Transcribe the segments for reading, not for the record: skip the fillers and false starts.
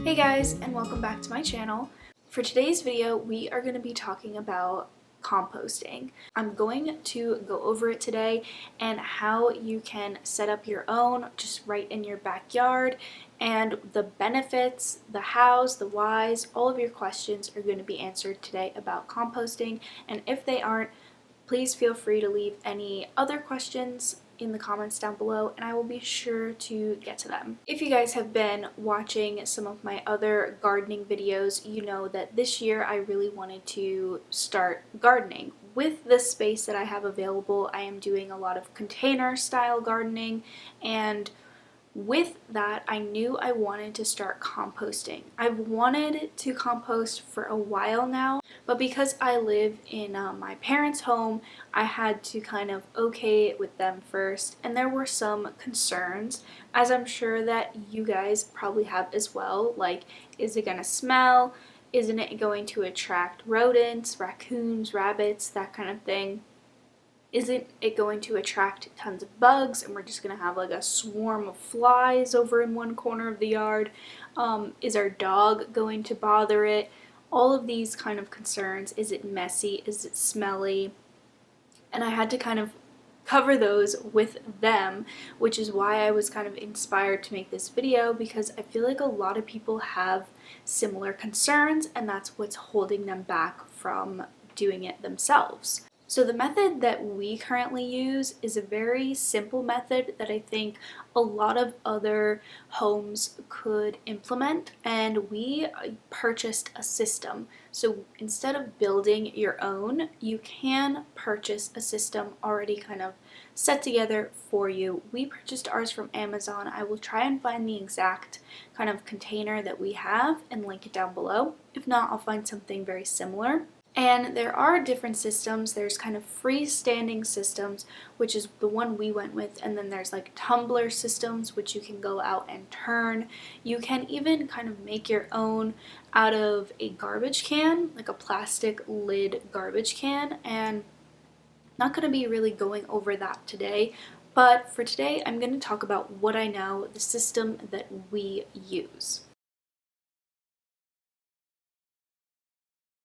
Hey guys, and welcome back to my channel. For today's video, we are going to be talking about composting. I'm going to go over it today and how you can set up your own just right in your backyard, and the benefits, the hows, the whys, all of your questions are going to be answered today about composting. And if they aren't, please feel free to leave any other questions in the comments down below and I will be sure to get to them. If you guys have been watching some of my other gardening videos, you know that this year I really wanted to start gardening. With the space that I have available, I am doing a lot of container style gardening, and with that, I knew I wanted to start composting. I've wanted to compost for a while now, but because I live in my parents' home, I had to kind of okay it with them first, and there were some concerns, as I'm sure that you guys probably have as well, like, is it gonna smell? Isn't it going to attract rodents, raccoons, rabbits, that kind of thing? Isn't it going to attract tons of bugs and we're just going to have like a swarm of flies over in one corner of the yard? Is our dog going to bother it? All of these kind of concerns. Is it messy? Is it smelly? And I had to kind of cover those with them, which is why I was kind of inspired to make this video, because I feel like a lot of people have similar concerns and that's what's holding them back from doing it themselves. So the method that we currently use is a very simple method that I think a lot of other homes could implement, and we purchased a system. So instead of building your own, you can purchase a system already kind of set together for you. We purchased ours from Amazon. I will try and find the exact kind of container that we have and link it down below. If not, I'll find something very similar. And there are different systems. There's kind of freestanding systems, which is the one we went with, and then there's like tumbler systems, which you can go out and turn. You can even kind of make your own out of a garbage can, like a plastic lid garbage can, and not going to be really going over that today. But for today, I'm going to talk about what I know, the system that we use.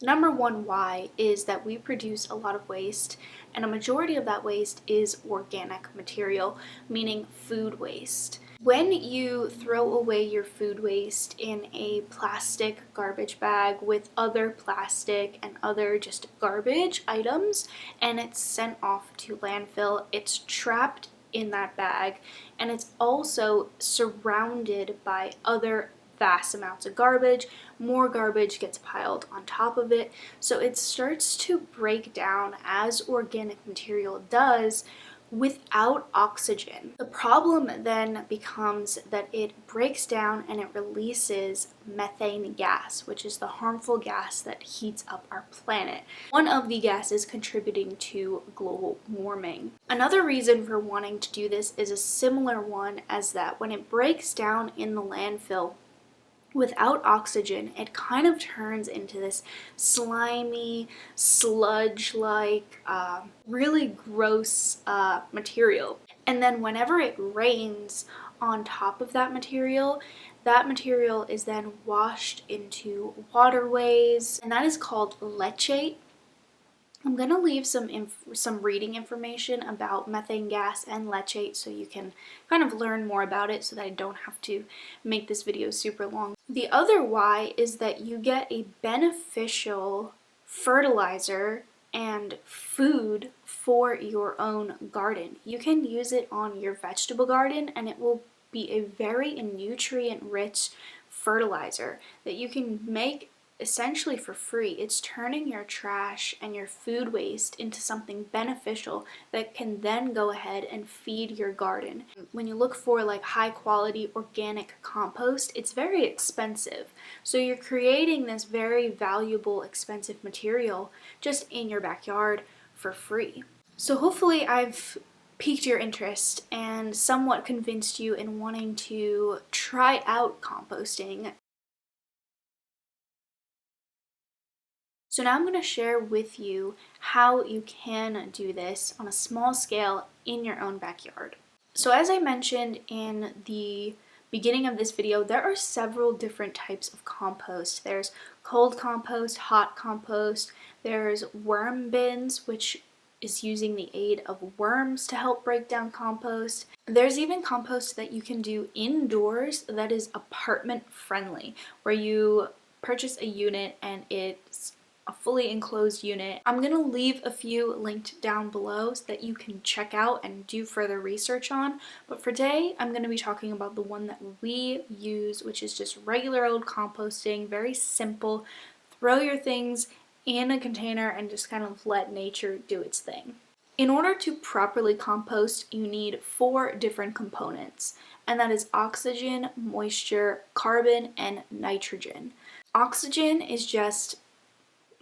Number one why is that we produce a lot of waste, and a majority of that waste is organic material, meaning food waste. When you throw away your food waste in a plastic garbage bag with other plastic and other just garbage items, and it's sent off to landfill, it's trapped in that bag, and it's also surrounded by other vast amounts of garbage. More garbage gets piled on top of it, so it starts to break down as organic material does without oxygen. The problem then becomes that it breaks down and it releases methane gas, which is the harmful gas that heats up our planet. One of the gases contributing to global warming. Another reason for wanting to do this is a similar one, as that when it breaks down in the landfill, without oxygen, it kind of turns into this slimy, sludge-like, really gross material. And then whenever it rains on top of that material is then washed into waterways, and that is called leachate. I'm going to leave some reading information about methane gas and leachate so you can kind of learn more about it, so that I don't have to make this video super long. The other why is that you get a beneficial fertilizer and food for your own garden. You can use it on your vegetable garden and it will be a very nutrient-rich fertilizer that you can make essentially for free. It's turning your trash and your food waste into something beneficial that can then go ahead and feed your garden. When you look for like high quality organic compost, it's very expensive. So you're creating this very valuable, expensive material just in your backyard for free. So hopefully I've piqued your interest and somewhat convinced you in wanting to try out composting. So now I'm going to share with you how you can do this on a small scale in your own backyard. So as I mentioned in the beginning of this video, there are several different types of compost. There's cold compost, hot compost, there's worm bins, which is using the aid of worms to help break down compost. There's even compost that you can do indoors that is apartment friendly, where you purchase a unit and it's a fully enclosed unit. I'm going to leave a few linked down below so that you can check out and do further research on. But for today, I'm going to be talking about the one that we use, which is just regular old composting, very simple. Throw your things in a container and just kind of let nature do its thing. In order to properly compost, you need 4 different components, and that is oxygen, moisture, carbon, and nitrogen. Oxygen is just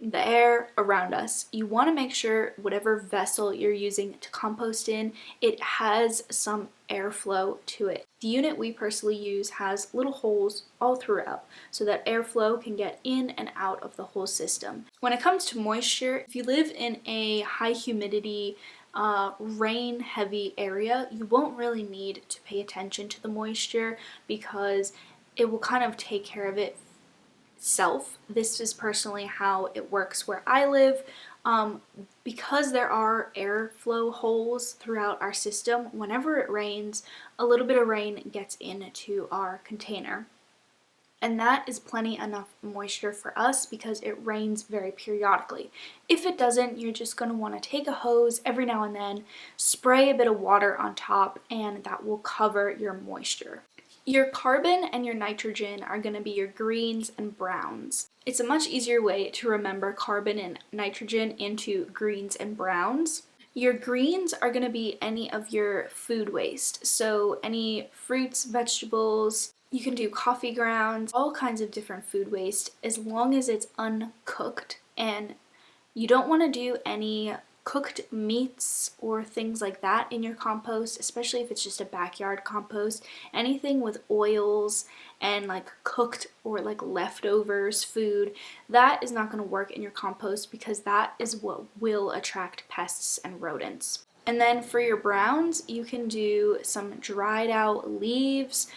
the air around us. You want to make sure whatever vessel you're using to compost in, it has some airflow to it. The unit we personally use has little holes all throughout so that airflow can get in and out of the whole system. When it comes to moisture, if you live in a high humidity, rain heavy area, you won't really need to pay attention to the moisture because it will kind of take care of it itself. This is personally how it works where I live. Because there are airflow holes throughout our system, whenever it rains, a little bit of rain gets into our container. And that is plenty enough moisture for us because it rains very periodically. If it doesn't, you're just going to want to take a hose every now and then, spray a bit of water on top, and that will cover your moisture. Your carbon and your nitrogen are going to be your greens and browns. It's a much easier way to remember carbon and nitrogen into greens and browns. Your greens are going to be any of your food waste, so any fruits, vegetables, you can do coffee grounds, all kinds of different food waste as long as it's uncooked, and you don't want to do any cooked meats or things like that in your compost, especially if it's just a backyard compost. Anything with oils and like cooked or like leftovers food, that is not going to work in your compost because that is what will attract pests and rodents. And then for your browns, you can do some dried out leaves.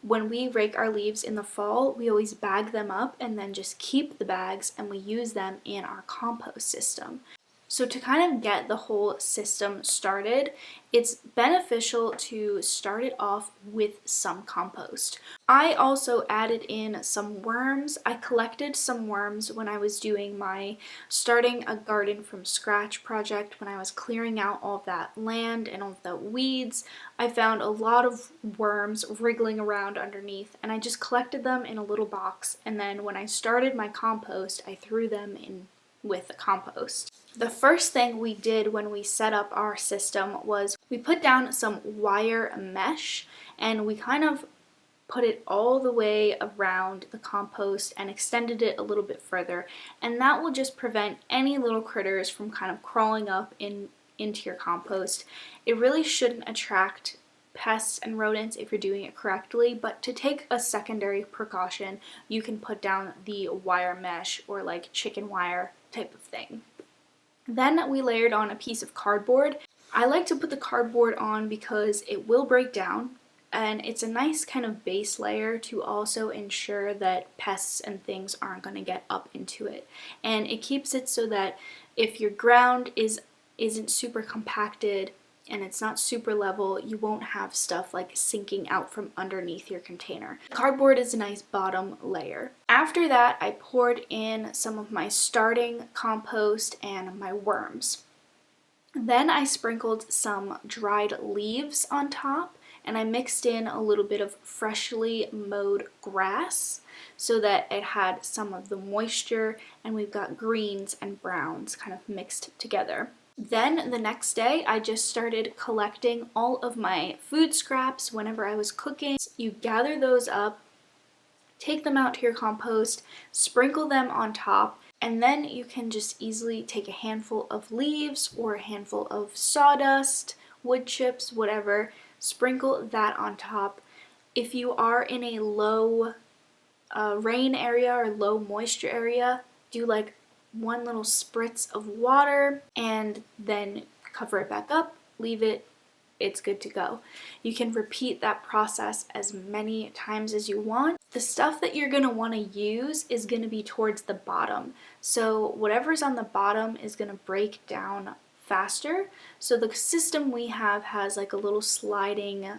When we rake our leaves in the fall, we always bag them up and then just keep the bags and we use them in our compost system. So to kind of get the whole system started, it's beneficial to start it off with some compost. I also added in some worms. I collected some worms when I was doing my starting a garden from scratch project, when I was clearing out all of that land and all of the weeds. I found a lot of worms wriggling around underneath, and I just collected them in a little box, and then when I started my compost, I threw them in with the compost. The first thing we did when we set up our system was we put down some wire mesh and we kind of put it all the way around the compost and extended it a little bit further, and that will just prevent any little critters from kind of crawling up into your compost. It really shouldn't attract pests and rodents if you're doing it correctly, but to take a secondary precaution, you can put down the wire mesh or like chicken wire type of thing. Then we layered on a piece of cardboard. I like to put the cardboard on because it will break down, and it's a nice kind of base layer to also ensure that pests and things aren't going to get up into it. And it keeps it so that if your ground isn't super compacted and it's not super level, you won't have stuff like sinking out from underneath your container. Cardboard is a nice bottom layer. After that, I poured in some of my starting compost and my worms. Then I sprinkled some dried leaves on top, and I mixed in a little bit of freshly mowed grass so that it had some of the moisture, and we've got greens and browns kind of mixed together. Then the next day, I just started collecting all of my food scraps whenever I was cooking. You gather those up, take them out to your compost, sprinkle them on top, and then you can just easily take a handful of leaves or a handful of sawdust, wood chips, whatever, sprinkle that on top. If you are in a low rain area or low moisture area, do like one little spritz of water and then cover it back up, leave it it's good to go. You can repeat that process as many times as you want. The stuff that you're going to want to use is going to be towards the bottom. So whatever's on the bottom is going to break down faster. So the system we have has like a little sliding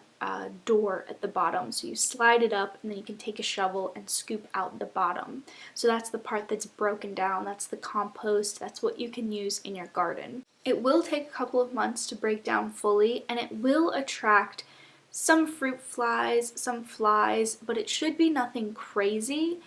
door at the bottom. So you slide it up and then you can take a shovel and scoop out the bottom. So that's the part that's broken down. That's the compost. That's what you can use in your garden. It will take a couple of months to break down fully, and it will attract some fruit flies, some flies, but it should be nothing crazy.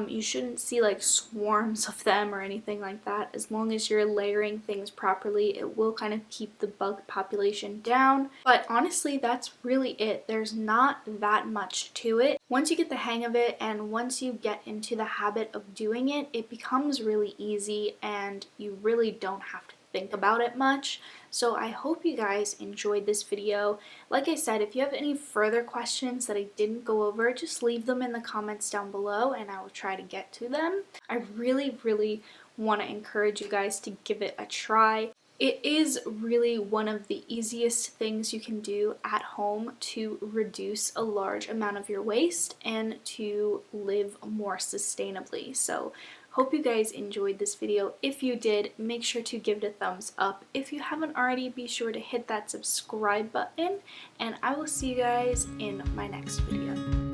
You shouldn't see like swarms of them or anything like that. As long as you're layering things properly, it will kind of keep the bug population down. But honestly, that's really it. There's not that much to it. Once you get the hang of it and once you get into the habit of doing it, it becomes really easy and you really don't have to think about it much. So I hope you guys enjoyed this video. Like I said, if you have any further questions that I didn't go over, just leave them in the comments down below and I will try to get to them. I really want to encourage you guys to give it a try. It is really one of the easiest things you can do at home to reduce a large amount of your waste and to live more sustainably. So hope you guys enjoyed this video. If you did, make sure to give it a thumbs up. If you haven't already, be sure to hit that subscribe button, and I will see you guys in my next video.